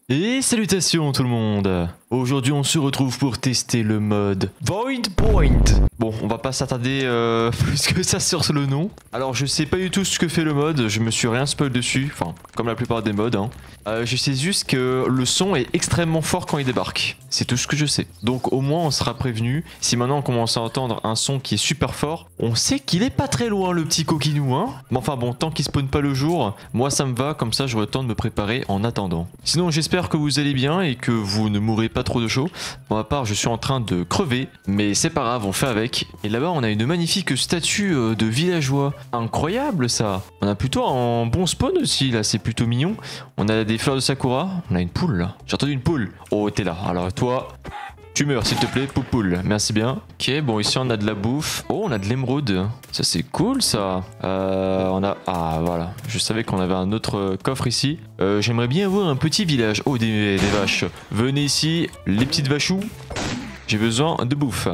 Et salutations tout le monde. Aujourd'hui on se retrouve pour tester le mode Void Point. Bon, on va pas s'attarder plus que ça sur le nom. Alors je sais pas du tout ce que fait le mode, je me suis rien spoil dessus, enfin comme la plupart des modes hein. Je sais juste que le son est extrêmement fort quand il débarque. C'est tout ce que je sais. Donc au moins on sera prévenu. Si maintenant on commence à entendre un son qui est super fort, on sait qu'il est pas très loin le petit coquinou hein. Mais enfin bon, tant qu'il spawn pas le jour, moi ça me va, comme ça j'aurai le temps de me préparer en attendant. Sinon j'espère que vous allez bien et que vous ne mourrez pas trop de chaud. Pour ma part je suis en train de crever, mais c'est pas grave, on fait avec. Et là-bas on a une magnifique statue de villageois. Incroyable ça. On a plutôt un bon spawn aussi là, c'est plutôt mignon. On a des fleurs de sakura, on a une poule là. J'ai entendu une poule. Oh t'es là, alors toi... Tu meurs s'il te plaît, poupoule. Merci bien. Ok, bon ici on a de la bouffe. Oh, on a de l'émeraude. Ça c'est cool ça. On a... Ah voilà, je savais qu'on avait un autre coffre ici. J'aimerais bien avoir un petit village. Oh, des vaches. Venez ici, les petites vachous. J'ai besoin de bouffe.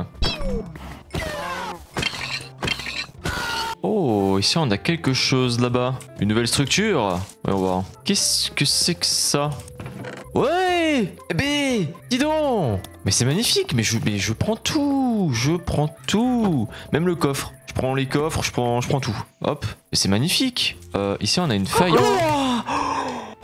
Oh, ici on a quelque chose là-bas. Une nouvelle structure. Ouais, on va voir. Qu'est-ce que c'est que ça? Ouais! Eh ben, dis donc! Mais c'est magnifique, mais je prends tout! Je prends tout! Même le coffre. Je prends les coffres, je prends tout. Hop. Mais c'est magnifique! Ici on a une faille.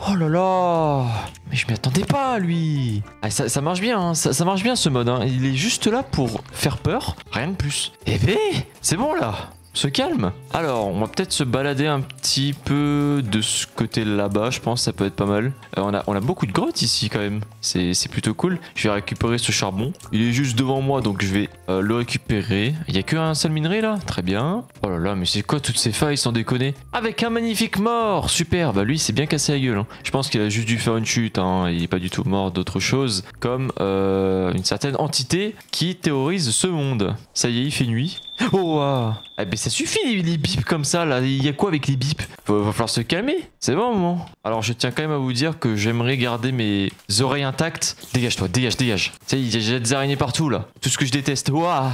Oh là là! Mais je m'y attendais pas lui! Ah, ça marche bien, hein. Ça marche bien ce mode, hein. Il est juste là pour faire peur, rien de plus. Eh ben, c'est bon là! Se calme. Alors, on va peut-être se balader un petit peu de ce côté là-bas, je pense, ça peut être pas mal. On a beaucoup de grottes ici quand même, c'est plutôt cool. Je vais récupérer ce charbon. Il est juste devant moi, donc je vais le récupérer. Il n'y a qu'un seul minerai là, très bien. Oh là là, mais c'est quoi toutes ces failles sans déconner? Avec un magnifique mort, super. Bah lui, c'est bien cassé la gueule. Hein. Je pense qu'il a juste dû faire une chute, hein. Il n'est pas du tout mort d'autre chose. Comme une certaine entité qui terrorise ce monde. Ça y est, il fait nuit. Oh wow. Eh ben ça suffit les bips comme ça là, il y a quoi avec les bips? Va falloir se calmer, c'est bon moment. Alors je tiens quand même à vous dire que j'aimerais garder mes oreilles intactes. Dégage toi, dégage. Ça y est, j'ai des araignées partout là, tout ce que je déteste. Waouh.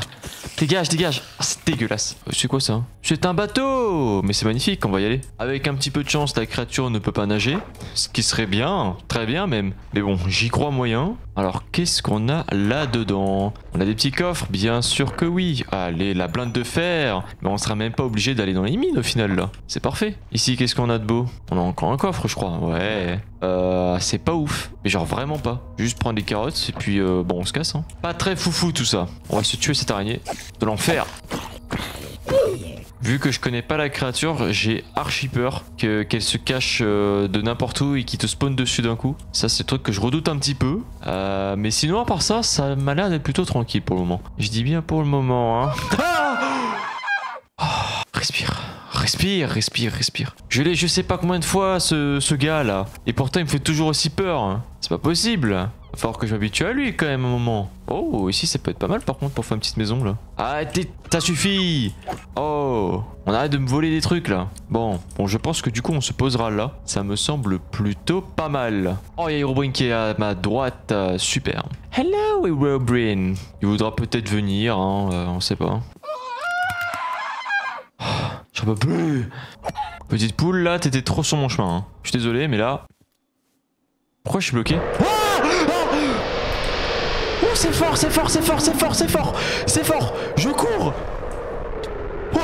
Dégage. Ah, c'est dégueulasse. C'est quoi ça? C'est un bateau. Mais c'est magnifique, on va y aller. Avec un petit peu de chance, la créature ne peut pas nager. Ce qui serait bien, très bien même. Mais bon, j'y crois moyen. Alors qu'est-ce qu'on a là-dedans? On a des petits coffres, bien sûr que oui. Allez, la blinde de fer. Mais on sera même pas obligé d'aller dans les mines au final là. C'est parfait. Ici, qu'est-ce qu'on a de beau? On a encore un coffre, je crois. Ouais. C'est pas ouf. Mais genre vraiment pas. Juste prendre des carottes et puis bon, on se casse. Hein. Pas très foufou tout ça. On va se tuer cette araignée. De l'enfer. Vu que je connais pas la créature, j'ai archi peur qu'elle se cache de n'importe où et qu'il te spawn dessus d'un coup. Ça, c'est le truc que je redoute un petit peu. Mais sinon, à part ça, ça m'a l'air d'être plutôt tranquille pour le moment. Je dis bien pour le moment, hein. Ah respire. Je l'ai je sais pas combien de fois ce gars là. Et pourtant il me fait toujours aussi peur. Hein. C'est pas possible. Va falloir que je m'habitue à lui quand même un moment. Oh, ici ça peut être pas mal par contre pour faire une petite maison là. Arrêtez, ça suffit. Oh, on arrête de me voler des trucs là. Bon, je pense que du coup on se posera là. Ça me semble plutôt pas mal. Oh, il y a Herobrine qui est à ma droite. Super. Hello Herobrine. Il voudra peut-être venir, hein, on sait pas. J'en peux plus. Petite poule là, t'étais trop sur mon chemin. Hein. Je suis désolé, mais là... Pourquoi je suis bloqué? Oh, c'est fort. Je cours. Oh.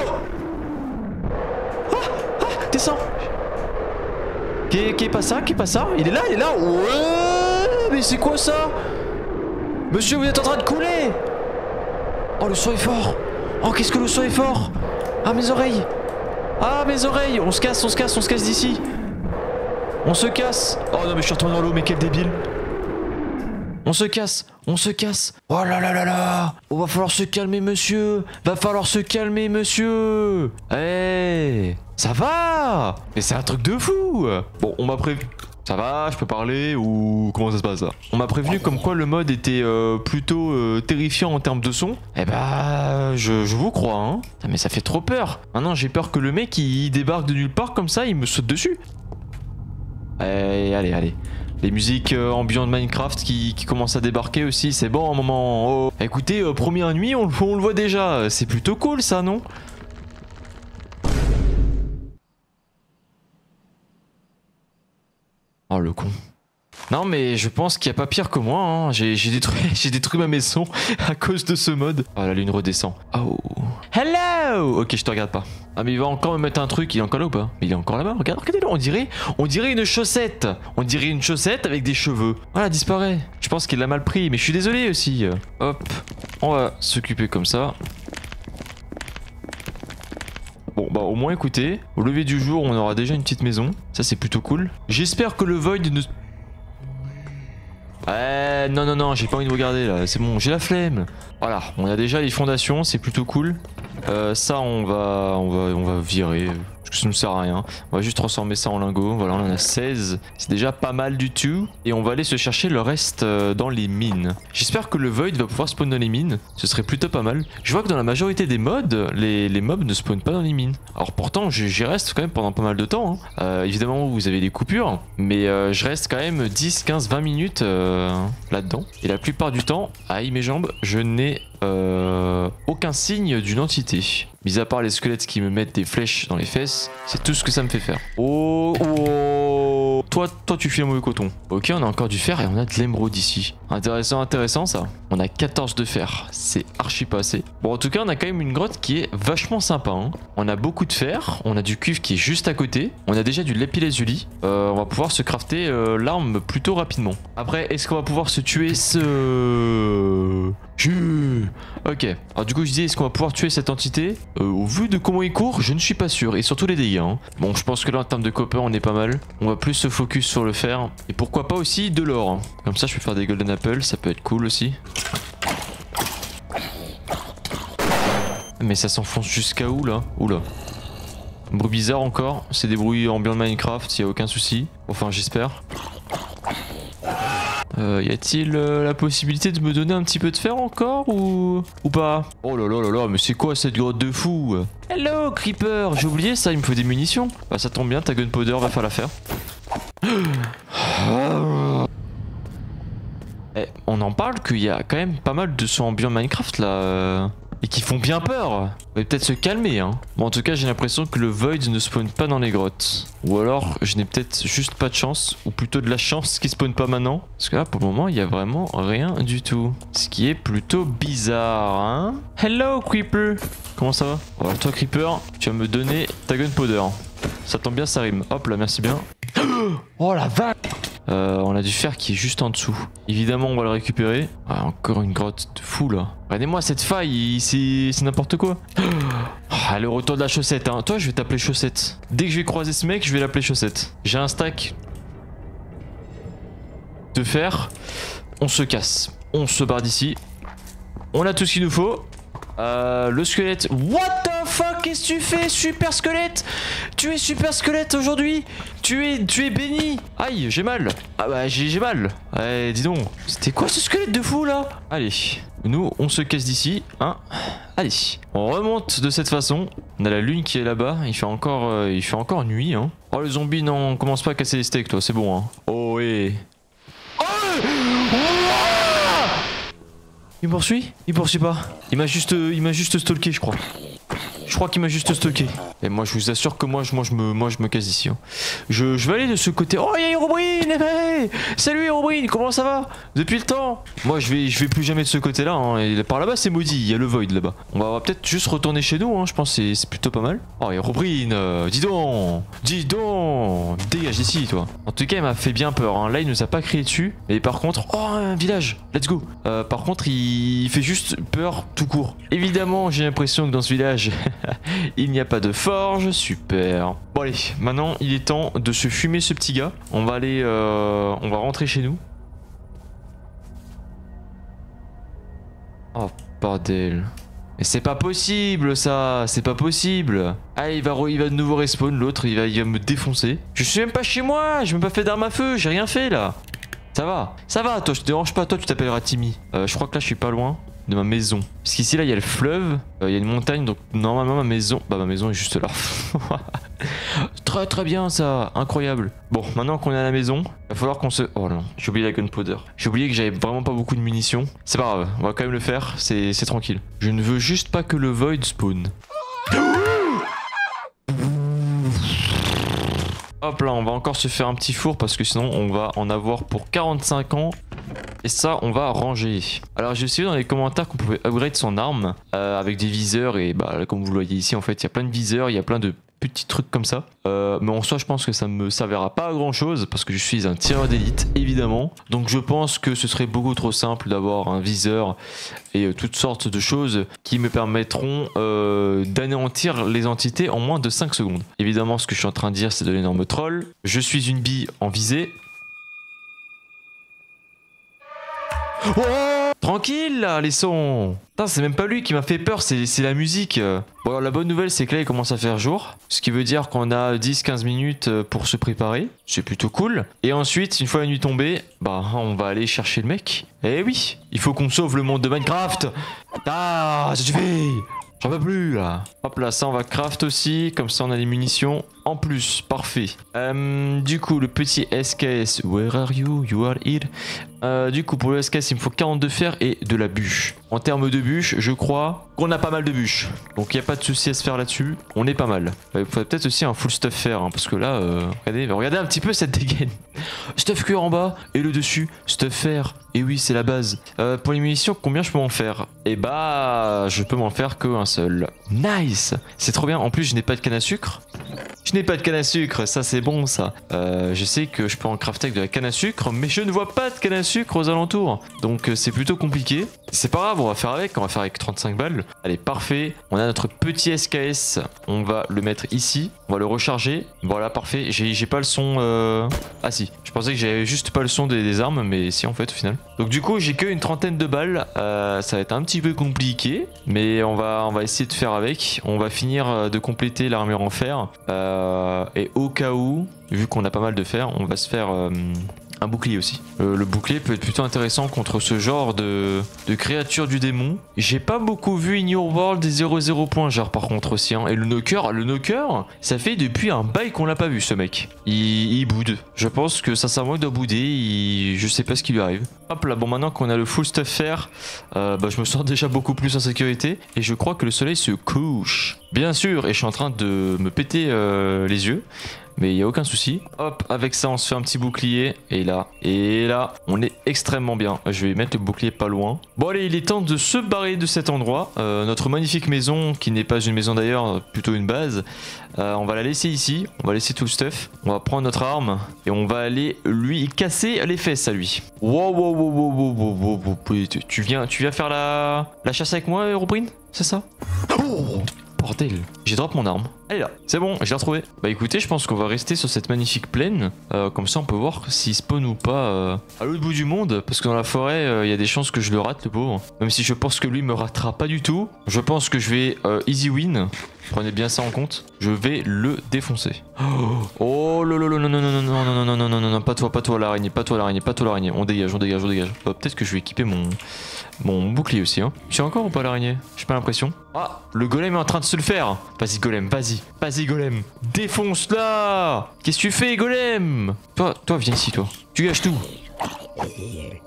Descends. Qui est pas ça? Il est là. Ouais, mais c'est quoi ça? Monsieur, vous êtes en train de couler. Oh, le son est fort. Oh, qu'est-ce que le son est fort. Ah, mes oreilles. On se casse d'ici. On se casse. Oh non mais je suis retourné dans l'eau, mais quel débile. On se casse. Oh là là. Oh, va falloir se calmer monsieur. Eh, ça va. Mais c'est un truc de fou. Bon, on m'a prévenu. Ça va, je peux parler ou comment ça se passe là? On m'a prévenu comme quoi le mode était plutôt terrifiant en termes de son. Eh bah, je vous crois, hein. Mais ça fait trop peur. Maintenant, j'ai peur que le mec il débarque de nulle part comme ça, il me saute dessus. Allez. Les musiques ambiantes de Minecraft qui commencent à débarquer aussi, c'est bon un moment. Oh. Écoutez, première nuit, on le voit déjà. C'est plutôt cool ça, non? Oh le con. Non mais je pense qu'il n'y a pas pire que moi, hein. J'ai détruit ma maison à cause de ce mode. Oh la lune redescend. Oh. Hello. Ok, je te regarde pas. Ah mais il va encore me mettre un truc, il est encore là ou pas? Il est encore là-bas, regardez-le, on dirait une chaussette. On dirait une chaussette avec des cheveux. Voilà, disparaît. Je pense qu'il l'a mal pris, mais je suis désolé aussi. Hop, on va s'occuper comme ça. Bon bah au moins écoutez, au lever du jour on aura déjà une petite maison. Ça c'est plutôt cool. J'espère que le Void ne... non, j'ai pas envie de regarder là, c'est bon, j'ai la flemme. Voilà, on a déjà les fondations, c'est plutôt cool. Ça on va virer, parce que ça ne sert à rien. On va juste transformer ça en lingot, voilà on en a 16. C'est déjà pas mal du tout. Et on va aller se chercher le reste dans les mines. J'espère que le Void va pouvoir spawn dans les mines, ce serait plutôt pas mal. Je vois que dans la majorité des mods, les mobs ne spawnent pas dans les mines. Alors pourtant j'y reste quand même pendant pas mal de temps, hein. Évidemment vous avez des coupures, mais je reste quand même 10, 15, 20 minutes là-dedans. Et la plupart du temps, aïe mes jambes, je n'ai aucun signe d'une entité. Mis à part les squelettes qui me mettent des flèches dans les fesses, c'est tout ce que ça me fait faire. Oh, oh. Toi tu fais le mauvais coton. Ok, on a encore du fer et on a de l'émeraude ici. Intéressant ça. On a 14 de fer, c'est archi pas assez. Bon en tout cas on a quand même une grotte qui est vachement sympa, hein. On a beaucoup de fer, on a du cuivre qui est juste à côté. On a déjà du lapis-lazuli. On va pouvoir se crafter l'arme plutôt rapidement. Après est-ce qu'on va pouvoir se tuer ce... Ok, alors du coup je disais est-ce qu'on va pouvoir tuer cette entité? Au vu de comment il court, je ne suis pas sûr. Et surtout les dégâts, hein. Bon je pense que là en termes de copper on est pas mal. On va plus se focus sur le fer. Et pourquoi pas aussi de l'or, hein. Comme ça je peux faire des golden apples, ça peut être cool aussi. Mais ça s'enfonce jusqu'à où là? Oula. Bruit bizarre encore, c'est des bruits ambiants de Minecraft, y a aucun souci. Enfin j'espère. Y a-t-il la possibilité de me donner un petit peu de fer encore ou pas? Oh là là là là, mais c'est quoi cette grotte de fou? Hello Creeper, j'ai oublié ça, il me faut des munitions. Bah ça tombe bien, ta gunpowder va faire l'affaire. On en parle qu'il y a quand même pas mal de sons ambiants Minecraft là. Et qui font bien peur. On va peut-être se calmer, hein. Bon en tout cas j'ai l'impression que le Void ne spawn pas dans les grottes. Ou alors je n'ai peut-être juste pas de chance. Ou plutôt de la chance qu'il spawn pas maintenant. Parce que là pour le moment il y a vraiment rien du tout. Ce qui est plutôt bizarre, hein. Hello Creeper. Comment ça va? Alors toi Creeper, tu vas me donner ta gunpowder. Ça tombe bien, ça rime. Hop là, merci bien. Oh la vache. On a du fer qui est juste en dessous. Évidemment, on va le récupérer. Ah, encore une grotte de fou là. Regardez-moi cette faille, c'est n'importe quoi. Ah, le retour de la chaussette, hein. Toi, je vais t'appeler chaussette. Dès que je vais croiser ce mec, je vais l'appeler chaussette. J'ai un stack de fer. On se casse. On se barre d'ici. On a tout ce qu'il nous faut. Le squelette. What the fuck, qu'est-ce que tu fais, super squelette? Tu es super squelette aujourd'hui. Tu es béni. Aïe, j'ai mal. Ah bah j'ai mal. Dis donc. C'était quoi ce squelette de fou là? Allez, nous on se casse d'ici, hein. Allez, on remonte de cette façon. On a la lune qui est là-bas. Il fait encore nuit, hein. Oh le zombie, non, commence pas à casser les steaks toi, c'est bon, hein. Oh ouais. Oh, il me poursuit? Il poursuit pas. Il m'a juste stalké, je crois. Je crois qu'il m'a juste stalké. Et moi, je vous assure que moi je me casse ici, hein. Je vais aller de ce côté. Oh, il y a Herobrine! Hey, salut Herobrine, comment ça va? Depuis le temps? Moi, je vais plus jamais de ce côté-là, hein. Et par là-bas, c'est maudit. Il y a le Void là-bas. On va peut-être juste retourner chez nous, hein. Je pense que c'est plutôt pas mal. Oh, Herobrine, dis donc! Dis donc! Dégage d'ici, toi. En tout cas, il m'a fait bien peur, hein. Là, il nous a pas crié dessus. Mais par contre, oh, un village! Let's go! Par contre, il fait juste peur tout court. Évidemment, j'ai l'impression que dans ce village, il n'y a pas de forge, super. Bon allez, maintenant il est temps de se fumer ce petit gars. On va aller, on va rentrer chez nous. Oh bordel. Mais c'est pas possible ça, c'est pas possible. Ah il va de nouveau respawn, l'autre il va me défoncer. Je suis même pas chez moi, j'ai même pas fait d'arme à feu, j'ai rien fait là. Ça va, toi je te dérange pas, toi tu t'appelleras Timmy. Je crois que là je suis pas loin de ma maison. Parce qu'ici là il y a le fleuve, il y a une montagne, donc normalement ma maison est juste là. Très très bien ça, incroyable. Bon, maintenant qu'on est à la maison, il va falloir qu'on se... Oh non, j'ai oublié la gunpowder. J'ai oublié que j'avais vraiment pas beaucoup de munitions. C'est pas grave, on va quand même le faire, c'est tranquille. Je ne veux juste pas que le Void spawn. Hop là, on va encore se faire un petit four parce que sinon on va en avoir pour 45 ans. Et ça, on va ranger. Alors j'ai essayé dans les commentaires qu'on pouvait upgrade son arme avec des viseurs. Et bah là, comme vous le voyez ici, en fait, il y a plein de viseurs, il y a plein de petits trucs comme ça. Mais en soi, je pense que ça me servira pas à grand chose parce que je suis un tireur d'élite, évidemment. Donc je pense que ce serait beaucoup trop simple d'avoir un viseur et toutes sortes de choses qui me permettront d'anéantir les entités en moins de 5 secondes. Évidemment, ce que je suis en train de dire, c'est de l'énorme troll. Je suis une bille en visée. Oh, tranquille là, les sons. Putain, c'est même pas lui qui m'a fait peur, c'est la musique. Bon, alors la bonne nouvelle, c'est que là, il commence à faire jour. Ce qui veut dire qu'on a 10-15 minutes pour se préparer. C'est plutôt cool. Et ensuite, une fois la nuit tombée, bah, on va aller chercher le mec. Eh oui, il faut qu'on sauve le monde de Minecraft. Ah, ça suffit. J'en peux plus là. Hop là, ça on va craft aussi. Comme ça on a les munitions. En plus, parfait. Du coup, le petit SKS. Where are you? You are here. Du coup, pour le SKS, il me faut 42 fer et de la bûche. En termes de bûche, je crois qu'on a pas mal de bûches. Donc il n'y a pas de souci à se faire là-dessus. On est pas mal. Il faudrait peut-être aussi un full stuff fer. Hein, parce que là, regardez un petit peu cette dégaine. Stuff cuir en bas et le dessus. Stuff fer. Et oui, c'est la base. Pour les munitions, combien je peux m'en faire? Et bah, je peux m'en faire qu'un seul. Nice. C'est trop bien. En plus, je n'ai pas de canne à sucre. Je n'ai pas de canne à sucre, ça c'est bon ça. Je sais que je peux en crafter avec de la canne à sucre, mais je ne vois pas de canne à sucre aux alentours. Donc c'est plutôt compliqué. C'est pas grave, on va faire avec 35 balles. Allez, parfait. On a notre petit SKS, on va le mettre ici. On va le recharger. Voilà, parfait. J'ai pas le son... Ah si, je pensais que j'avais juste pas le son des armes, mais si en fait au final. Donc du coup, j'ai que une trentaine de balles. Ça va être un petit peu compliqué, mais on va essayer de faire avec. On va finir de compléter l'armure en fer. Et au cas où, vu qu'on a pas mal de fer, on va se faire un bouclier aussi. Le bouclier peut être plutôt intéressant contre ce genre de créatures du démon. J'ai pas beaucoup vu In Your World des 0-0 points, genre par contre aussi. Hein. Et le knocker, ça fait depuis un bail qu'on l'a pas vu ce mec. Il boude. Je pense que sincèrement il doit bouder, je sais pas ce qui lui arrive. Hop là, bon maintenant qu'on a le full stuff fer, je me sens déjà beaucoup plus en sécurité. Et je crois que le soleil se couche. Bien sûr, et je suis en train de me péter les yeux. Mais il n'y a aucun souci. Hop, avec ça, on se fait un petit bouclier. Et là, on est extrêmement bien. Je vais mettre le bouclier pas loin. Bon, allez, il est temps de se barrer de cet endroit. Notre magnifique maison, qui n'est pas une maison d'ailleurs, plutôt une base. On va la laisser ici. On va laisser tout le stuff. On va prendre notre arme. Et on va aller lui casser les fesses à lui. Wow. Tu viens faire la chasse avec moi, Herobrine? C'est ça? Oh, bordel, j'ai drop mon arme. Elle est là, c'est bon, je l'ai retrouvée. Bah écoutez, je pense qu'on va rester sur cette magnifique plaine. Comme ça on peut voir s'il spawn ou pas à l'autre bout du monde. Parce que dans la forêt, il y a des chances que je le rate, le pauvre. Même si je pense que lui me ratera pas du tout. Je pense que je vais easy win. Prenez bien ça en compte. Je vais le défoncer. Oh lolo, non, pas toi l'araignée, pas toi l'araignée. On dégage. Peut-être que je vais équiper mon bouclier aussi. Hein. Je suis encore ou pas l'araignée? J'ai pas l'impression. Ah, le golem est en train de se le faire. Vas-y golem, vas-y golem. Défonce-la. Qu'est-ce que tu fais golem? Toi, viens ici toi. Tu gâches tout.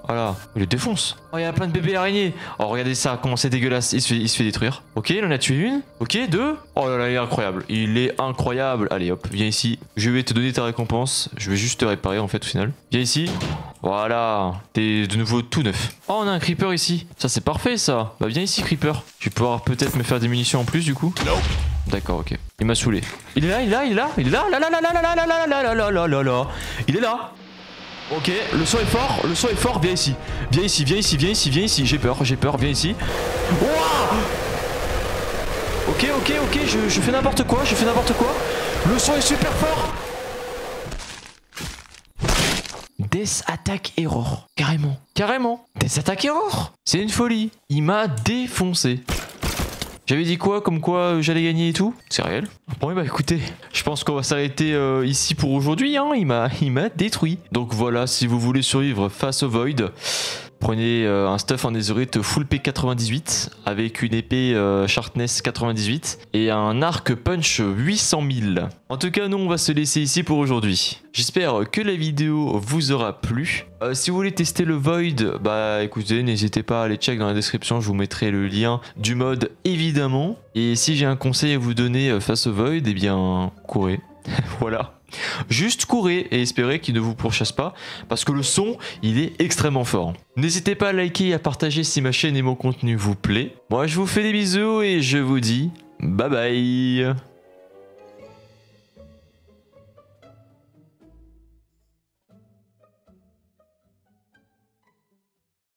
Voilà, il le défonce. Oh, il y a plein de bébés araignées. Oh, regardez ça, comment c'est dégueulasse. Il se fait détruire. Ok, il en a tué une. Ok, deux. Oh là là, il est incroyable. Il est incroyable. Allez, hop, viens ici. Je vais te donner ta récompense. Je vais juste te réparer en fait au final. Viens ici. Voilà, t'es de nouveau tout neuf. Oh, on a un creeper ici. Ça, c'est parfait ça. Bah, viens ici, creeper. Tu peux pouvoir peut-être me faire des munitions en plus du coup. D'accord, ok. Il m'a saoulé. Il est là. Il est là. Il est là. Ok, le son est fort, viens ici. J'ai peur, viens ici. Wow, ok, je fais n'importe quoi, Le son est super fort. Death Attack Error, carrément. Death Attack Error, c'est une folie. Il m'a défoncé. J'avais dit quoi, comme quoi j'allais gagner et tout? C'est réel. Bon, bah écoutez, je pense qu'on va s'arrêter ici pour aujourd'hui. Hein. Il m'a détruit. Donc voilà, si vous voulez survivre face au Void, prenez un stuff en netherite full P98 avec une épée sharpness 98 et un arc punch 800 000. En tout cas, nous on va se laisser ici pour aujourd'hui. J'espère que la vidéo vous aura plu. Si vous voulez tester le Void, bah écoutez, n'hésitez pas à aller check dans la description, je vous mettrai le lien du mode évidemment. Et si j'ai un conseil à vous donner face au Void, eh bien courez. Voilà. Juste courez et espérez qu'il ne vous pourchasse pas, parce que le son, il est extrêmement fort. N'hésitez pas à liker et à partager si ma chaîne et mon contenu vous plaît. Moi, je vous fais des bisous et je vous dis bye bye.